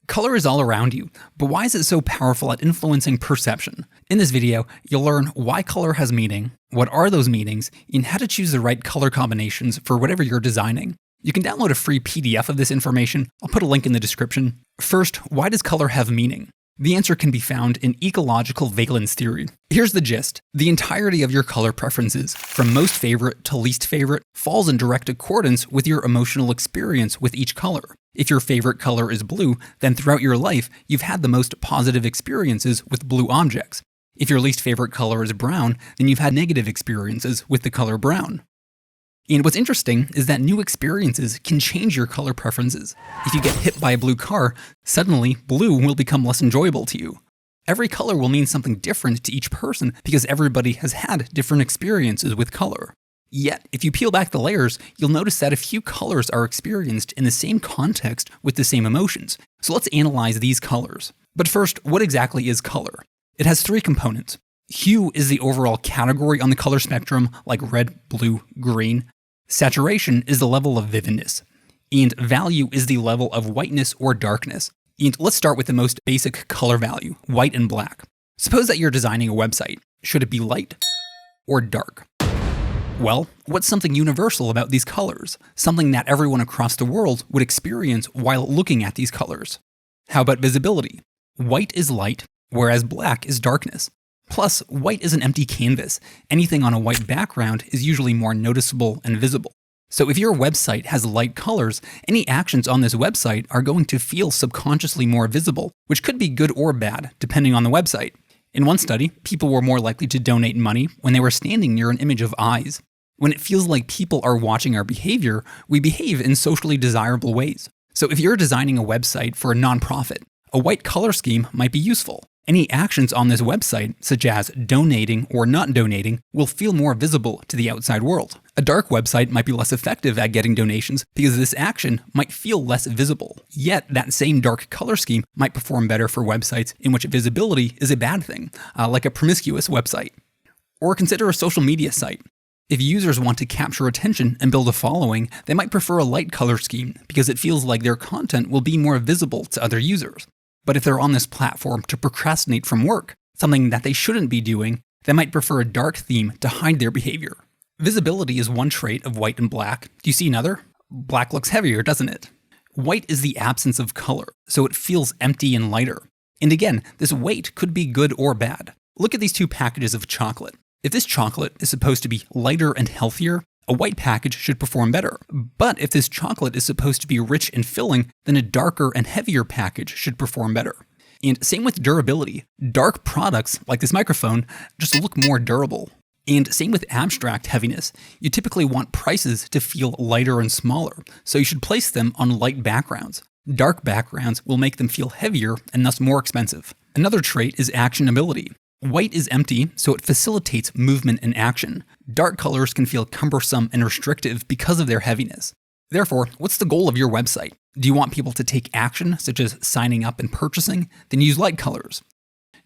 Color is all around you, but why is it so powerful at influencing perception? In this video, you'll learn why color has meaning, what are those meanings, and how to choose the right color combinations for whatever you're designing. You can download a free PDF of this information. I'll put a link in the description. First, why does color have meaning? The answer can be found in ecological valence theory. Here's the gist. The entirety of your color preferences, from most favorite to least favorite, falls in direct accordance with your emotional experience with each color. If your favorite color is blue, then throughout your life, you've had the most positive experiences with blue objects. If your least favorite color is brown, then you've had negative experiences with the color brown. And what's interesting is that new experiences can change your color preferences. If you get hit by a blue car, suddenly blue will become less enjoyable to you. Every color will mean something different to each person because everybody has had different experiences with color. Yet, if you peel back the layers, you'll notice that a few colors are experienced in the same context with the same emotions. So let's analyze these colors. But first, what exactly is color? It has three components. Hue is the overall category on the color spectrum, like red, blue, green. Saturation is the level of vividness. And value is the level of whiteness or darkness. And let's start with the most basic color value, white and black. Suppose that you're designing a website. Should it be light or dark? Well, what's something universal about these colors? Something that everyone across the world would experience while looking at these colors. How about visibility? White is light, whereas black is darkness. Plus, white is an empty canvas. Anything on a white background is usually more noticeable and visible. So if your website has light colors, any actions on this website are going to feel subconsciously more visible, which could be good or bad, depending on the website. In one study, people were more likely to donate money when they were standing near an image of eyes. When it feels like people are watching our behavior, we behave in socially desirable ways. So if you're designing a website for a nonprofit, a white color scheme might be useful. Any actions on this website, such as donating or not donating, will feel more visible to the outside world. A dark website might be less effective at getting donations because this action might feel less visible. Yet, that same dark color scheme might perform better for websites in which visibility is a bad thing, like a promiscuous website. Or consider a social media site. If users want to capture attention and build a following, they might prefer a light color scheme because it feels like their content will be more visible to other users. But if they're on this platform to procrastinate from work, something that they shouldn't be doing, they might prefer a dark theme to hide their behavior. Visibility is one trait of white and black. Do you see another? Black looks heavier, doesn't it? White is the absence of color, so it feels empty and lighter. And again, this weight could be good or bad. Look at these two packages of chocolate. If this chocolate is supposed to be lighter and healthier, a white package should perform better. But if this chocolate is supposed to be rich and filling, then a darker and heavier package should perform better. And same with durability. Dark products, like this microphone, just look more durable. And same with abstract heaviness. You typically want prices to feel lighter and smaller, so you should place them on light backgrounds. Dark backgrounds will make them feel heavier and thus more expensive. Another trait is actionability. White is empty, so it facilitates movement and action. Dark colors can feel cumbersome and restrictive because of their heaviness. Therefore, what's the goal of your website? Do you want people to take action, such as signing up and purchasing? Then use light colors.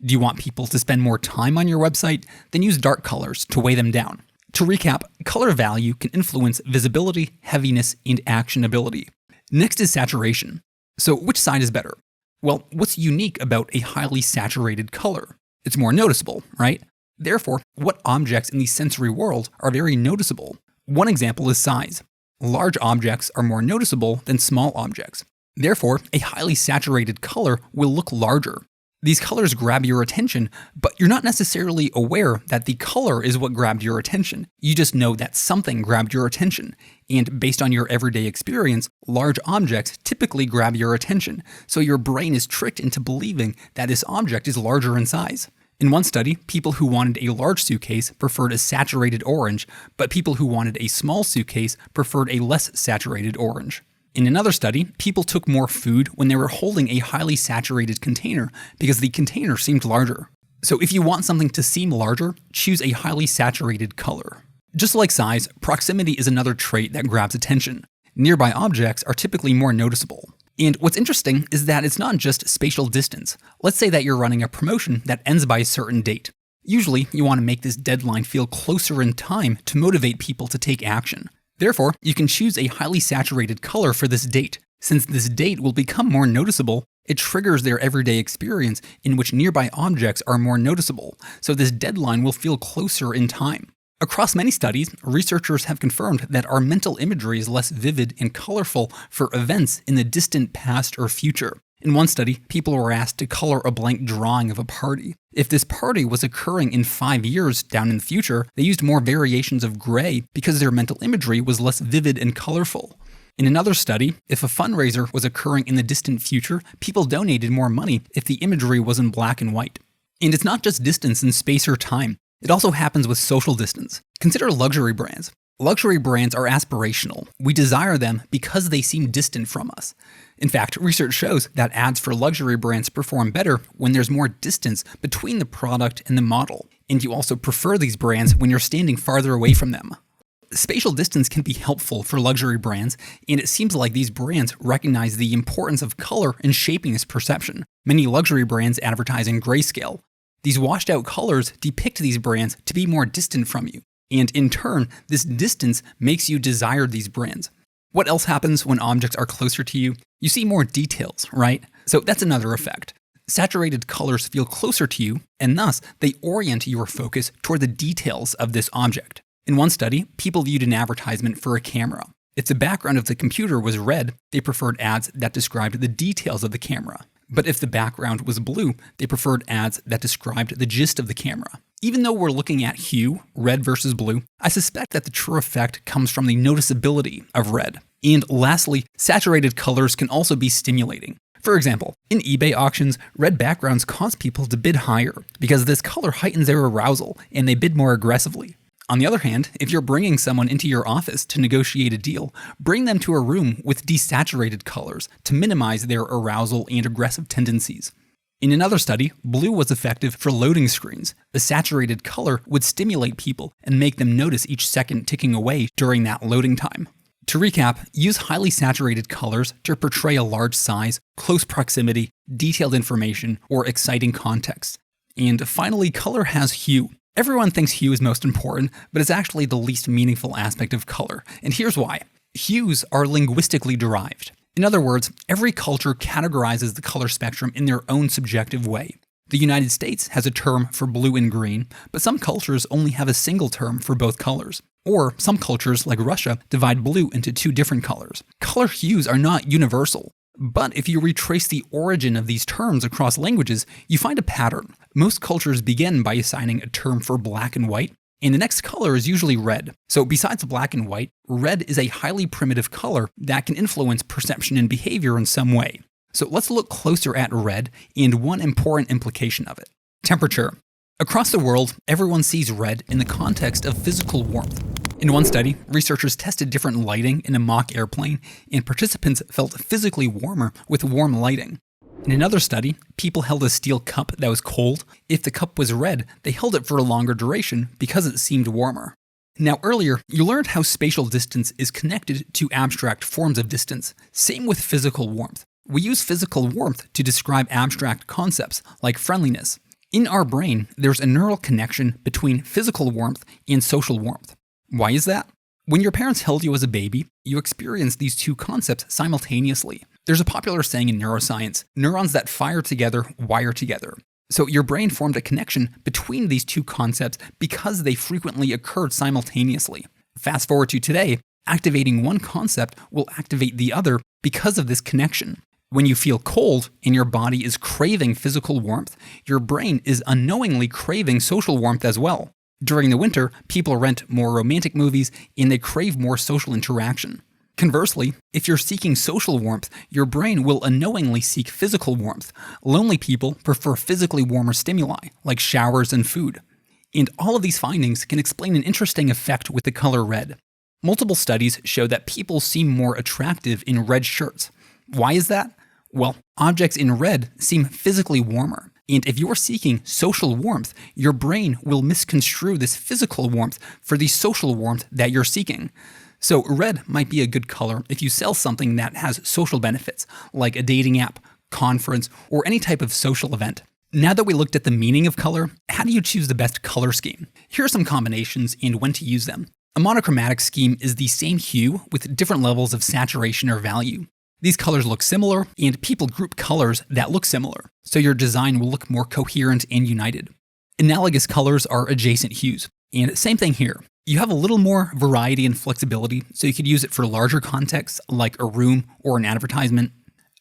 Do you want people to spend more time on your website? Then use dark colors to weigh them down. To recap, color value can influence visibility, heaviness, and actionability. Next is saturation. So which side is better? Well, what's unique about a highly saturated color? It's more noticeable, right? Therefore, what objects in the sensory world are very noticeable? One example is size. Large objects are more noticeable than small objects. Therefore, a highly saturated color will look larger. These colors grab your attention, but you're not necessarily aware that the color is what grabbed your attention. You just know that something grabbed your attention. And based on your everyday experience, large objects typically grab your attention. So your brain is tricked into believing that this object is larger in size. In one study, people who wanted a large suitcase preferred a saturated orange, but people who wanted a small suitcase preferred a less saturated orange. In another study, people took more food when they were holding a highly saturated container because the container seemed larger. So if you want something to seem larger, choose a highly saturated color. Just like size, proximity is another trait that grabs attention. Nearby objects are typically more noticeable. And what's interesting is that it's not just spatial distance. Let's say that you're running a promotion that ends by a certain date. Usually, you want to make this deadline feel closer in time to motivate people to take action. Therefore, you can choose a highly saturated color for this date. Since this date will become more noticeable, It triggers their everyday experience in which nearby objects are more noticeable, so this deadline will feel closer in time. Across many studies, researchers have confirmed that our mental imagery is less vivid and colorful for events in the distant past or future. In one study, people were asked to color a blank drawing of a party. If this party was occurring in 5 years down in the future, they used more variations of gray because their mental imagery was less vivid and colorful. In another study, if a fundraiser was occurring in the distant future, people donated more money if the imagery was in black and white. And it's not just distance in space or time. It also happens with social distance. Consider luxury brands. Luxury brands are aspirational. We desire them because they seem distant from us. In fact, research shows that ads for luxury brands perform better when there's more distance between the product and the model, and you also prefer these brands when you're standing farther away from them. Spatial distance can be helpful for luxury brands, and it seems like these brands recognize the importance of color in shaping this perception. Many luxury brands advertise in grayscale. These washed-out colors depict these brands to be more distant from you, and in turn, this distance makes you desire these brands. What else happens when objects are closer to you? You see more details, right? So that's another effect. Saturated colors feel closer to you, and thus they orient your focus toward the details of this object. In one study, people viewed an advertisement for a camera. If the background of the computer was red, they preferred ads that described the details of the camera. But if the background was blue, they preferred ads that described the gist of the camera. Even though we're looking at hue, red versus blue, I suspect that the true effect comes from the noticeability of red. And lastly, saturated colors can also be stimulating. For example, in eBay auctions, red backgrounds cause people to bid higher because this color heightens their arousal and they bid more aggressively. On the other hand, if you're bringing someone into your office to negotiate a deal, bring them to a room with desaturated colors to minimize their arousal and aggressive tendencies. In another study, blue was effective for loading screens. The saturated color would stimulate people and make them notice each second ticking away during that loading time. To recap, use highly saturated colors to portray a large size, close proximity, detailed information, or exciting context. And finally, color has hue. Everyone thinks hue is most important, but it's actually the least meaningful aspect of color, and here's why. Hues are linguistically derived. In other words, every culture categorizes the color spectrum in their own subjective way. The United States has a term for blue and green, but some cultures only have a single term for both colors. Or some cultures, like Russia, divide blue into 2 different colors. Color hues are not universal. But if you retrace the origin of these terms across languages, you find a pattern. Most cultures begin by assigning a term for black and white, and the next color is usually red. So besides black and white, red is a highly primitive color that can influence perception and behavior in some way. So let's look closer at red and one important implication of it. Temperature. Across the world, everyone sees red in the context of physical warmth. In one study, researchers tested different lighting in a mock airplane, and participants felt physically warmer with warm lighting. In another study, people held a steel cup that was cold. If the cup was red, they held it for a longer duration because it seemed warmer. Now earlier, you learned how spatial distance is connected to abstract forms of distance. Same with physical warmth. We use physical warmth to describe abstract concepts like friendliness. In our brain, there's a neural connection between physical warmth and social warmth. Why is that? When your parents held you as a baby, you experienced these 2 concepts simultaneously. There's a popular saying in neuroscience, neurons that fire together wire together. So your brain formed a connection between these 2 concepts because they frequently occurred simultaneously. Fast forward to today, activating one concept will activate the other because of this connection. When you feel cold and your body is craving physical warmth, your brain is unknowingly craving social warmth as well. During the winter, people rent more romantic movies and they crave more social interaction. Conversely, if you're seeking social warmth, your brain will unknowingly seek physical warmth. Lonely people prefer physically warmer stimuli, like showers and food. And all of these findings can explain an interesting effect with the color red. Multiple studies show that people seem more attractive in red shirts. Why is that? Well, objects in red seem physically warmer. And if you're seeking social warmth, your brain will misconstrue this physical warmth for the social warmth that you're seeking. So red might be a good color if you sell something that has social benefits, like a dating app, conference, or any type of social event. Now that we looked at the meaning of color, how do you choose the best color scheme? Here are some combinations and when to use them. A monochromatic scheme is the same hue with different levels of saturation or value. These colors look similar, and people group colors that look similar, so your design will look more coherent and united. Analogous colors are adjacent hues, and same thing here. You have a little more variety and flexibility, so you could use it for larger contexts like a room or an advertisement.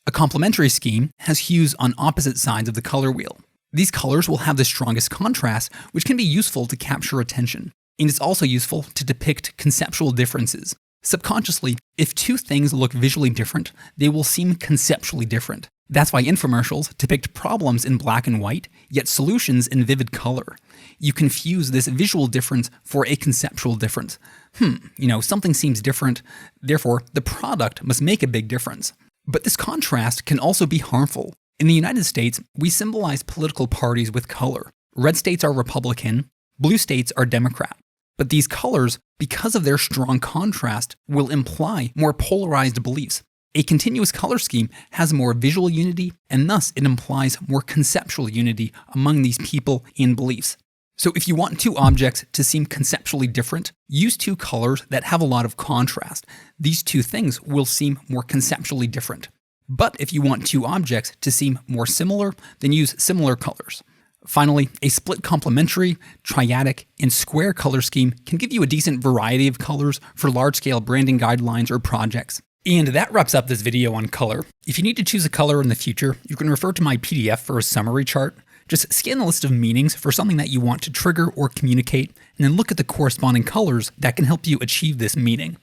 A complementary scheme has hues on opposite sides of the color wheel. These colors will have the strongest contrast, which can be useful to capture attention, and it's also useful to depict conceptual differences. Subconsciously, if two things look visually different, they will seem conceptually different. That's why infomercials depict problems in black and white, yet solutions in vivid color. You confuse this visual difference for a conceptual difference. Something seems different, therefore the product must make a big difference. But this contrast can also be harmful. In the United States, we symbolize political parties with color. Red states are Republican, blue states are Democrat. But these colors, because of their strong contrast, will imply more polarized beliefs. A continuous color scheme has more visual unity, and thus it implies more conceptual unity among these people and beliefs. So if you want two objects to seem conceptually different, use two colors that have a lot of contrast. These two things will seem more conceptually different. But if you want two objects to seem more similar, then use similar colors. Finally, a split complementary, triadic, and square color scheme can give you a decent variety of colors for large-scale branding guidelines or projects. And that wraps up this video on color. If you need to choose a color in the future, you can refer to my PDF for a summary chart. Just scan the list of meanings for something that you want to trigger or communicate, and then look at the corresponding colors that can help you achieve this meaning.